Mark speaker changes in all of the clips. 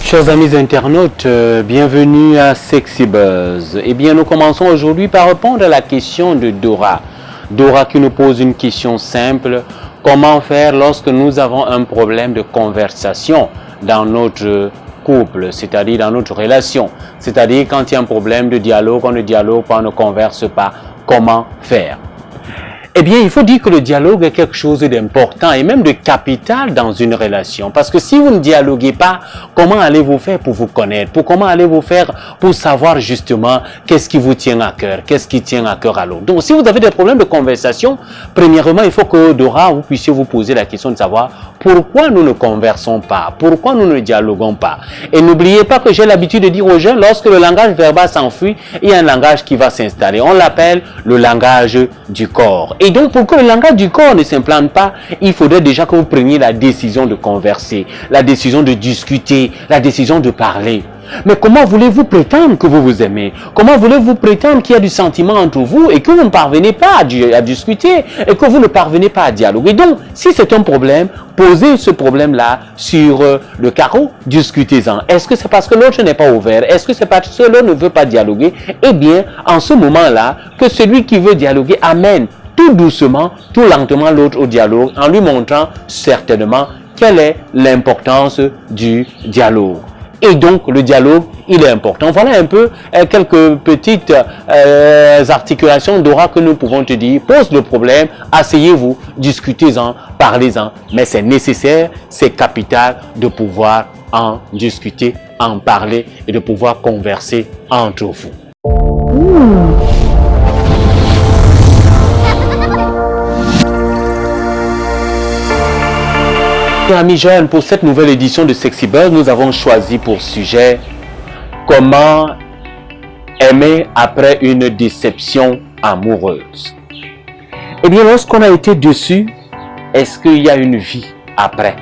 Speaker 1: Chers amis internautes, bienvenue à Sexy Buzz. Eh bien, nous commençons aujourd'hui par répondre à la question de Dora. Dora qui nous pose une question simple. Comment faire lorsque nous avons un problème de conversation dans notre couple, c'est-à-dire dans notre relation? C'est-à-dire quand il y a un problème de dialogue, on ne dialogue pas, on ne converse pas. Comment faire? Eh bien, il faut dire que le dialogue est quelque chose d'important et même de capital dans une relation. Parce que si vous ne dialoguez pas, comment allez-vous faire pour vous connaître? Comment allez-vous faire pour savoir justement qu'est-ce qui vous tient à cœur? Qu'est-ce qui tient à cœur à l'autre? Donc, si vous avez des problèmes de conversation, premièrement, il faut que Dora, vous puissiez vous poser la question de savoir pourquoi nous ne conversons pas? Pourquoi nous ne dialoguons pas? Et n'oubliez pas que j'ai l'habitude de dire aux jeunes, lorsque le langage verbal s'enfuit, il y a un langage qui va s'installer. On l'appelle le langage du corps. Et donc, pour que le langage du corps ne s'implante pas, il faudrait déjà que vous preniez la décision de converser, la décision de discuter, la décision de parler. Mais comment voulez-vous prétendre que vous vous aimez? Comment voulez-vous prétendre qu'il y a du sentiment entre vous et que vous ne parvenez pas à discuter et que vous ne parvenez pas à dialoguer? Donc, si c'est un problème, posez ce problème-là sur le carreau, discutez-en. Est-ce que c'est parce que l'autre n'est pas ouvert? Est-ce que c'est parce que l'autre ne veut pas dialoguer? Eh bien, en ce moment-là, que celui qui veut dialoguer amène tout doucement, tout lentement l'autre au dialogue en lui montrant certainement quelle est l'importance du dialogue. Et donc, le dialogue, il est important. Voilà un peu quelques petites articulations Dora que nous pouvons te dire. Pose le problème, asseyez-vous, discutez-en, parlez-en. Mais c'est nécessaire, c'est capital de pouvoir en discuter, en parler et de pouvoir converser entre vous. Amis jeunes, pour cette nouvelle édition de Sexy Buzz, nous avons choisi pour sujet comment aimer après une déception amoureuse. Eh bien, lorsqu'on a été déçu, est-ce qu'il y a une vie après?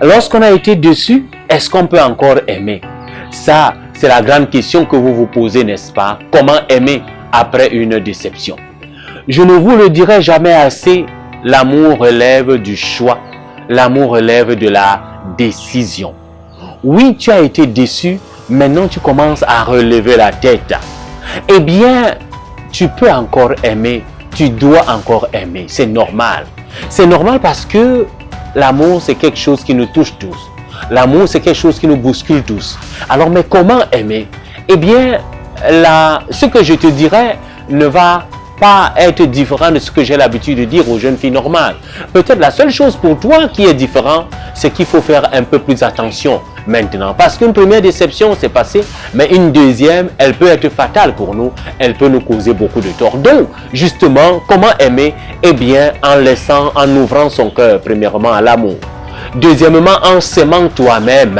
Speaker 1: Lorsqu'on a été déçu, est-ce qu'on peut encore aimer? Ça, c'est la grande question que vous vous posez, n'est-ce pas? Comment aimer après une déception? Je ne vous le dirai jamais assez, l'amour relève du choix. L'amour relève de la décision. Oui, tu as été déçu, maintenant tu commences à relever la tête. Eh bien, tu peux encore aimer, tu dois encore aimer, c'est normal. C'est normal parce que l'amour, c'est quelque chose qui nous touche tous. L'amour, c'est quelque chose qui nous bouscule tous. Alors, mais comment aimer? Eh bien, ce que je te dirais ne va pas être différent de ce que j'ai l'habitude de dire aux jeunes filles normales. Peut-être la seule chose pour toi qui est différent, c'est qu'il faut faire un peu plus attention maintenant. Parce qu'une première déception, c'est passé, mais une deuxième, elle peut être fatale pour nous. Elle peut nous causer beaucoup de tort. Donc, justement, comment aimer? Eh bien, en ouvrant son cœur, premièrement, à l'amour. Deuxièmement, en s'aimant toi-même.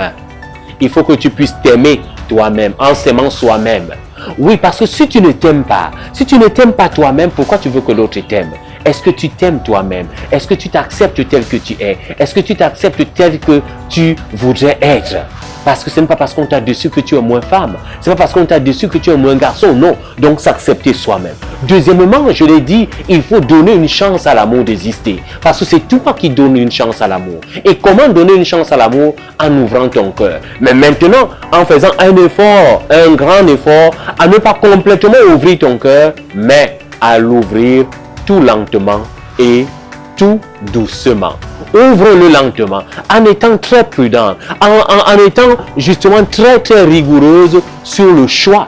Speaker 1: Il faut que tu puisses t'aimer toi-même, en s'aimant soi-même. Oui, parce que si tu ne t'aimes pas toi-même, pourquoi tu veux que l'autre t'aime? Est-ce que tu t'aimes toi-même? Est-ce que tu t'acceptes tel que tu es? Est-ce que tu t'acceptes tel que tu voudrais être? Parce que ce n'est pas parce qu'on t'a déçu que tu es moins femme. Ce n'est pas parce qu'on t'a déçu que tu es moins garçon. Non. Donc, s'accepter soi-même. Deuxièmement, je l'ai dit, il faut donner une chance à l'amour d'exister. Parce que c'est toi qui donnes une chance à l'amour. Et comment donner une chance à l'amour? En ouvrant ton cœur. Mais maintenant, en faisant un effort, un grand effort, à ne pas complètement ouvrir ton cœur, mais à l'ouvrir tout lentement et tout doucement. Ouvre-le lentement, en étant très prudent, en étant justement très rigoureuse sur le choix,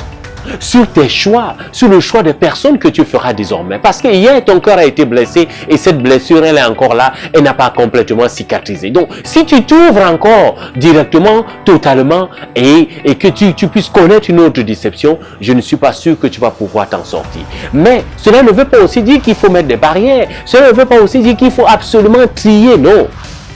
Speaker 1: sur tes choix, sur le choix des personnes que tu feras désormais. Parce que hier, ton cœur a été blessé et cette blessure, elle est encore là, elle n'a pas complètement cicatrisé. Donc, si tu t'ouvres encore directement, totalement, et que tu puisses connaître une autre déception, je ne suis pas sûr que tu vas pouvoir t'en sortir. Mais cela ne veut pas aussi dire qu'il faut mettre des barrières. Cela ne veut pas aussi dire qu'il faut absolument trier. Non.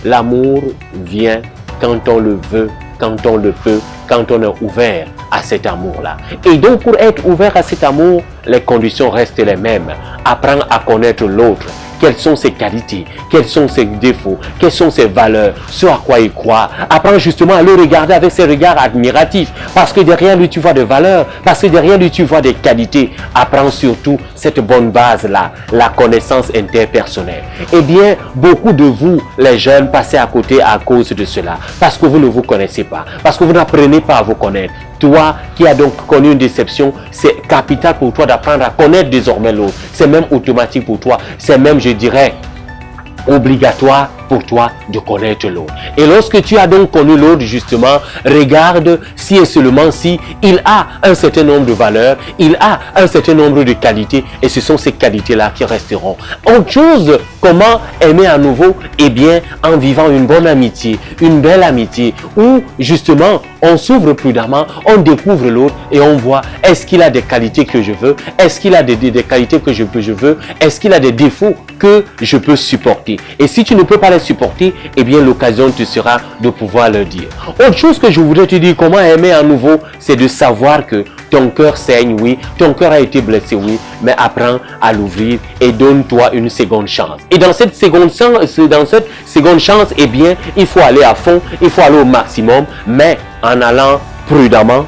Speaker 1: L'amour vient quand on le veut, quand on le peut, quand on est ouvert à cet amour-là. Et donc, pour être ouvert à cet amour, les conditions restent les mêmes. Apprends à connaître l'autre quelles sont ses qualités, quels sont ses défauts, quelles sont ses valeurs, ce à quoi il croit. Apprends justement à le regarder avec ses regards admiratifs, parce que derrière lui tu vois des valeurs, parce que derrière lui tu vois des qualités. Apprends surtout cette bonne base-là, la connaissance interpersonnelle. Eh bien, beaucoup de vous, les jeunes, passez à côté à cause de cela, parce que vous ne vous connaissez pas, parce que vous n'apprenez pas à vous connaître. Toi qui as donc connu une déception, c'est capital pour toi d'apprendre à connaître désormais l'autre. C'est même automatique pour toi, c'est même, je dirais, obligatoire pour toi de connaître l'autre. Et lorsque tu as donc connu l'autre, justement, regarde si et seulement si il a un certain nombre de valeurs, il a un certain nombre de qualités, et ce sont ces qualités-là qui resteront. Autre chose, comment aimer à nouveau? Eh bien, en vivant une bonne amitié, une belle amitié, où justement, on s'ouvre prudemment, on découvre l'autre et on voit, est-ce qu'il a des qualités que je veux? Est-ce qu'il a des qualités que je veux? Est-ce qu'il a des défauts que je peux supporter? Et si tu ne peux pas les supporter, eh bien l'occasion te sera de pouvoir le dire. Autre chose que je voudrais te dire, comment aimer à nouveau, c'est de savoir que ton cœur saigne, oui, ton cœur a été blessé, oui, mais apprends à l'ouvrir et donne-toi une seconde chance. Et dans cette seconde chance, eh bien, il faut aller à fond, il faut aller au maximum, mais en allant prudemment,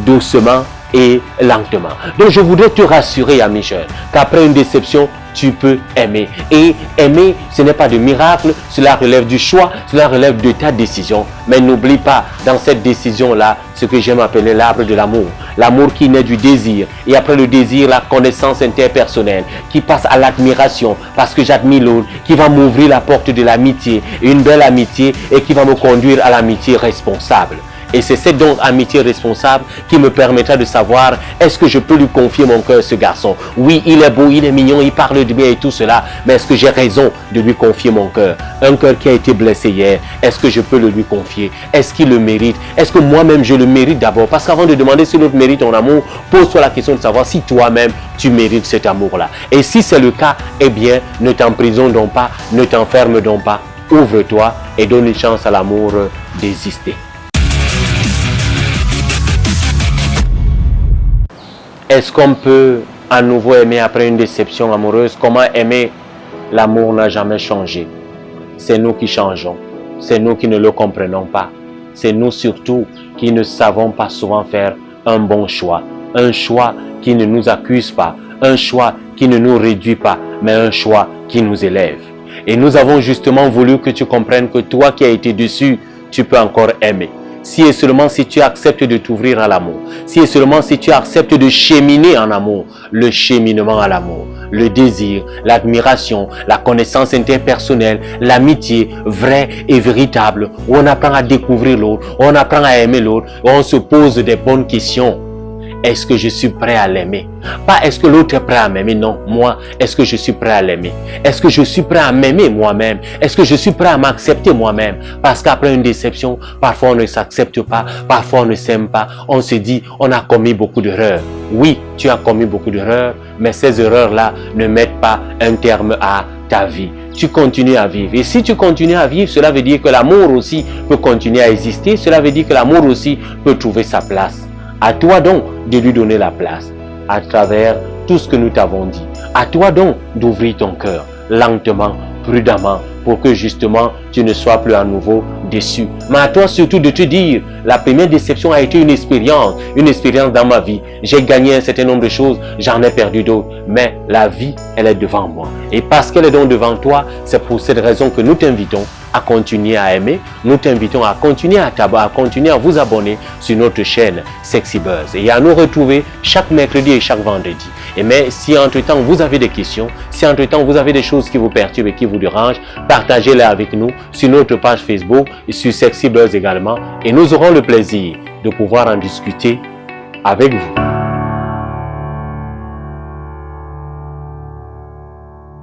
Speaker 1: doucement et lentement. Donc je voudrais te rassurer, ami jeune, qu'après une déception, tu peux aimer. Et aimer, ce n'est pas de miracle, cela relève du choix, cela relève de ta décision. Mais n'oublie pas, dans cette décision-là, ce que j'aime appeler l'arbre de l'amour. L'amour qui naît du désir. Et après le désir, la connaissance interpersonnelle, qui passe à l'admiration, parce que j'admire l'autre, qui va m'ouvrir la porte de l'amitié, une belle amitié, et qui va me conduire à l'amitié responsable. Et c'est cette donc amitié responsable qui me permettra de savoir, est-ce que je peux lui confier mon cœur, ce garçon? Oui, il est beau, il est mignon, il parle de bien et tout cela, mais est-ce que j'ai raison de lui confier mon cœur? Un cœur qui a été blessé hier, est-ce que je peux le lui confier? Est-ce qu'il le mérite? Est-ce que moi-même je le mérite d'abord? Parce qu'avant de demander si l'autre mérite ton amour, pose-toi la question de savoir si toi-même tu mérites cet amour-là. Et si c'est le cas, eh bien, ne t'emprisonne donc pas, ne t'enferme donc pas, ouvre-toi et donne une chance à l'amour d'exister. Est-ce qu'on peut à nouveau aimer après une déception amoureuse? Comment aimer? L'amour n'a jamais changé. C'est nous qui changeons. C'est nous qui ne le comprenons pas. C'est nous surtout qui ne savons pas souvent faire un bon choix. Un choix qui ne nous accuse pas. Un choix qui ne nous réduit pas, mais un choix qui nous élève. Et nous avons justement voulu que tu comprennes que toi qui as été déçu, tu peux encore aimer. Si et seulement si tu acceptes de t'ouvrir à l'amour, si et seulement si tu acceptes de cheminer en amour, le cheminement à l'amour, le désir, l'admiration, la connaissance interpersonnelle, l'amitié vraie et véritable, où on apprend à découvrir l'autre, où on apprend à aimer l'autre, où on se pose des bonnes questions. Est-ce que je suis prêt à l'aimer? Pas est-ce que l'autre est prêt à m'aimer, non. Moi, est-ce que je suis prêt à l'aimer? Est-ce que je suis prêt à m'aimer moi-même? Est-ce que je suis prêt à m'accepter moi-même? Parce qu'après une déception, parfois on ne s'accepte pas, parfois on ne s'aime pas. On se dit, on a commis beaucoup d'erreurs. Oui, tu as commis beaucoup d'erreurs, mais ces erreurs-là ne mettent pas un terme à ta vie. Tu continues à vivre. Et si tu continues à vivre, cela veut dire que l'amour aussi peut continuer à exister. Cela veut dire que l'amour aussi peut trouver sa place. À toi donc de lui donner la place à travers tout ce que nous t'avons dit. À toi donc d'ouvrir ton cœur lentement, prudemment, pour que justement tu ne sois plus à nouveau déçu. Mais à toi surtout de te dire, la première déception a été une expérience dans ma vie. J'ai gagné un certain nombre de choses, j'en ai perdu d'autres. Mais la vie, elle est devant moi. Et parce qu'elle est donc devant toi, c'est pour cette raison que nous t'invitons à continuer à aimer. Nous t'invitons à continuer à vous abonner sur notre chaîne Sexy Buzz et à nous retrouver chaque mercredi et chaque vendredi. Et mais si entre-temps vous avez des questions, si entre-temps vous avez des choses qui vous perturbent et qui vous dérangent, partagez-les avec nous sur notre page Facebook et sur Sexy Buzz également. Et nous aurons le plaisir de pouvoir en discuter avec vous.